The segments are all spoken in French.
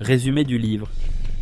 Résumé du livre.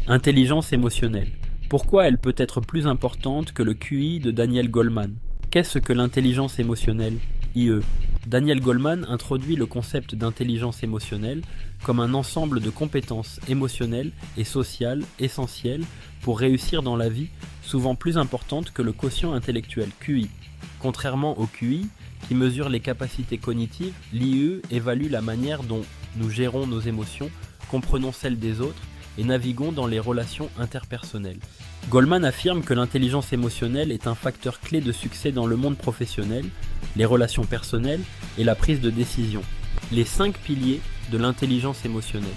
Intelligence émotionnelle. Pourquoi elle peut être plus importante que le QI de Daniel Goleman? Qu'est-ce que l'intelligence émotionnelle? IE. Daniel Goleman introduit le concept d'intelligence émotionnelle comme un ensemble de compétences émotionnelles et sociales essentielles pour réussir dans la vie, souvent plus importantes que le quotient intellectuel QI. Contrairement au QI, qui mesure les capacités cognitives, l'IE évalue la manière dont nous gérons nos émotions, comprenons celles des autres et naviguons dans les relations interpersonnelles. Goleman affirme que l'intelligence émotionnelle est un facteur clé de succès dans le monde professionnel, les relations personnelles et la prise de décision. Les 5 piliers de l'intelligence émotionnelle.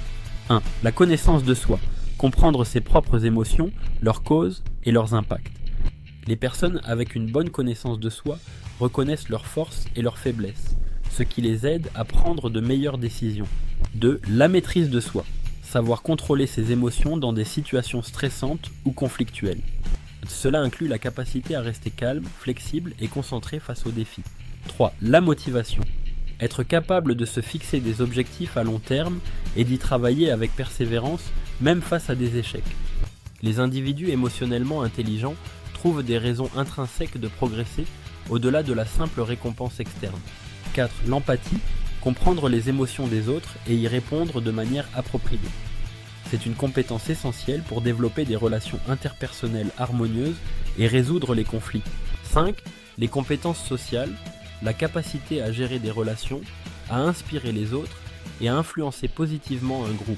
1. La connaissance de soi. Comprendre ses propres émotions, leurs causes et leurs impacts. Les personnes avec une bonne connaissance de soi reconnaissent leurs forces et leurs faiblesses, ce qui les aide à prendre de meilleures décisions. 2. La maîtrise de soi. Savoir contrôler ses émotions dans des situations stressantes ou conflictuelles. Cela inclut la capacité à rester calme, flexible et concentré face aux défis. 3. La motivation. Être capable de se fixer des objectifs à long terme et d'y travailler avec persévérance, même face à des échecs. Les individus émotionnellement intelligents trouvent des raisons intrinsèques de progresser au-delà de la simple récompense externe. 4. L'empathie. Comprendre les émotions des autres et y répondre de manière appropriée. C'est une compétence essentielle pour développer des relations interpersonnelles harmonieuses et résoudre les conflits. 5. Les compétences sociales, la capacité à gérer des relations, à inspirer les autres et à influencer positivement un groupe.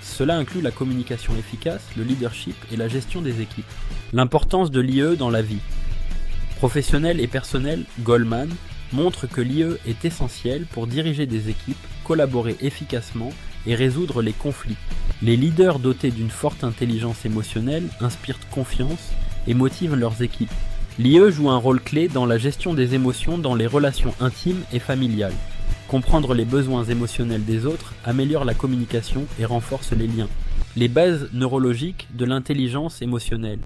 Cela inclut la communication efficace, le leadership et la gestion des équipes. L'importance de l'IE dans la vie. Professionnel et personnel, Goleman montre que l'IE est essentielle pour diriger des équipes, collaborer efficacement et résoudre les conflits. Les leaders dotés d'une forte intelligence émotionnelle inspirent confiance et motivent leurs équipes. L'IE joue un rôle clé dans la gestion des émotions dans les relations intimes et familiales. Comprendre les besoins émotionnels des autres améliore la communication et renforce les liens. Les bases neurologiques de l'intelligence émotionnelle.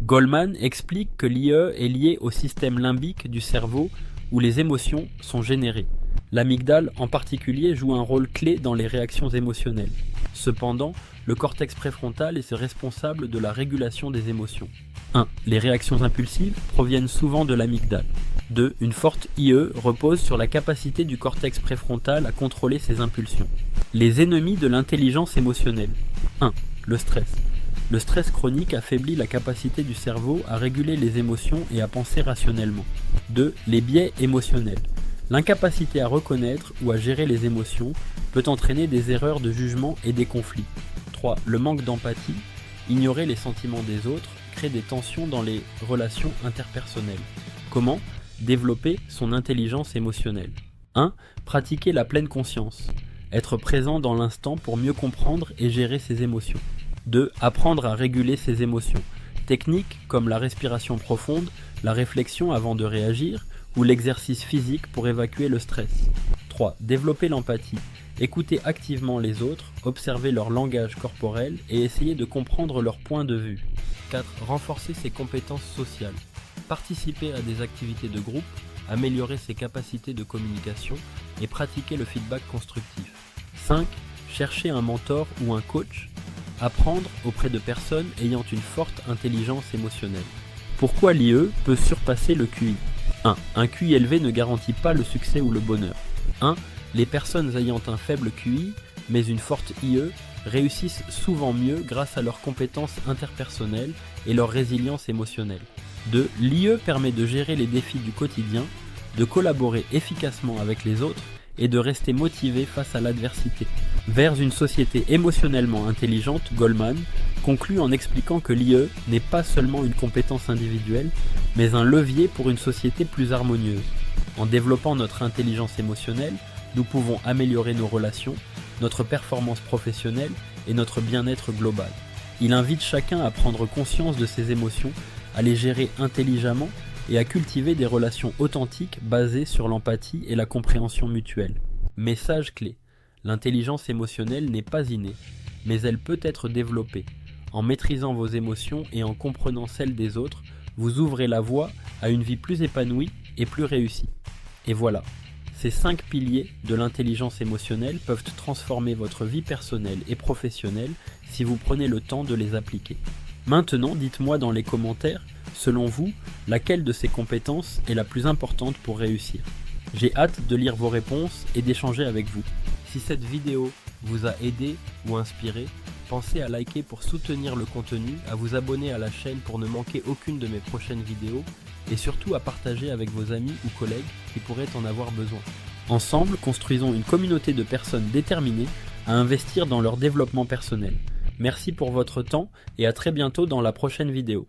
Goleman explique que l'IE est liée au système limbique du cerveau où les émotions sont générées. L'amygdale en particulier joue un rôle clé dans les réactions émotionnelles. Cependant, le cortex préfrontal est responsable de la régulation des émotions. 1. Les réactions impulsives proviennent souvent de l'amygdale. 2. Une forte IE repose sur la capacité du cortex préfrontal à contrôler ses impulsions. Les ennemis de l'intelligence émotionnelle. 1. Le stress. Le stress chronique affaiblit la capacité du cerveau à réguler les émotions et à penser rationnellement. 2. Les biais émotionnels. L'incapacité à reconnaître ou à gérer les émotions peut entraîner des erreurs de jugement et des conflits. 3. Le manque d'empathie. Ignorer les sentiments des autres crée des tensions dans les relations interpersonnelles. Comment développer son intelligence émotionnelle? 1. Pratiquer la pleine conscience. Être présent dans l'instant pour mieux comprendre et gérer ses émotions. 2. Apprendre à réguler ses émotions. Techniques comme la respiration profonde, la réflexion avant de réagir ou l'exercice physique pour évacuer le stress. 3. Développer l'empathie. Écouter activement les autres, observer leur langage corporel et essayer de comprendre leur point de vue. 4. Renforcer ses compétences sociales. Participer à des activités de groupe, améliorer ses capacités de communication et pratiquer le feedback constructif. 5. Chercher un mentor ou un coach. Apprendre auprès de personnes ayant une forte intelligence émotionnelle. Pourquoi l'IE peut surpasser le QI? 1. Un QI élevé ne garantit pas le succès ou le bonheur. 1. Les personnes ayant un faible QI, mais une forte IE, réussissent souvent mieux grâce à leurs compétences interpersonnelles et leur résilience émotionnelle. 2. L'IE permet de gérer les défis du quotidien, de collaborer efficacement avec les autres et de rester motivé face à l'adversité. Vers une société émotionnellement intelligente, Goleman conclut en expliquant que l'IE n'est pas seulement une compétence individuelle, mais un levier pour une société plus harmonieuse. En développant notre intelligence émotionnelle, nous pouvons améliorer nos relations, notre performance professionnelle et notre bien-être global. Il invite chacun à prendre conscience de ses émotions, à les gérer intelligemment et à cultiver des relations authentiques basées sur l'empathie et la compréhension mutuelle. Message clé. L'intelligence émotionnelle n'est pas innée, mais elle peut être développée. En maîtrisant vos émotions et en comprenant celles des autres, vous ouvrez la voie à une vie plus épanouie et plus réussie. Et voilà, Ces 5 piliers de l'intelligence émotionnelle peuvent transformer votre vie personnelle et professionnelle si vous prenez le temps de les appliquer. Maintenant, dites-moi dans les commentaires, selon vous, laquelle de ces compétences est la plus importante pour réussir. J'ai hâte de lire vos réponses et d'échanger avec vous. Si cette vidéo vous a aidé ou inspiré, pensez à liker pour soutenir le contenu, à vous abonner à la chaîne pour ne manquer aucune de mes prochaines vidéos et surtout à partager avec vos amis ou collègues qui pourraient en avoir besoin. Ensemble, construisons une communauté de personnes déterminées à investir dans leur développement personnel. Merci pour votre temps et à très bientôt dans la prochaine vidéo.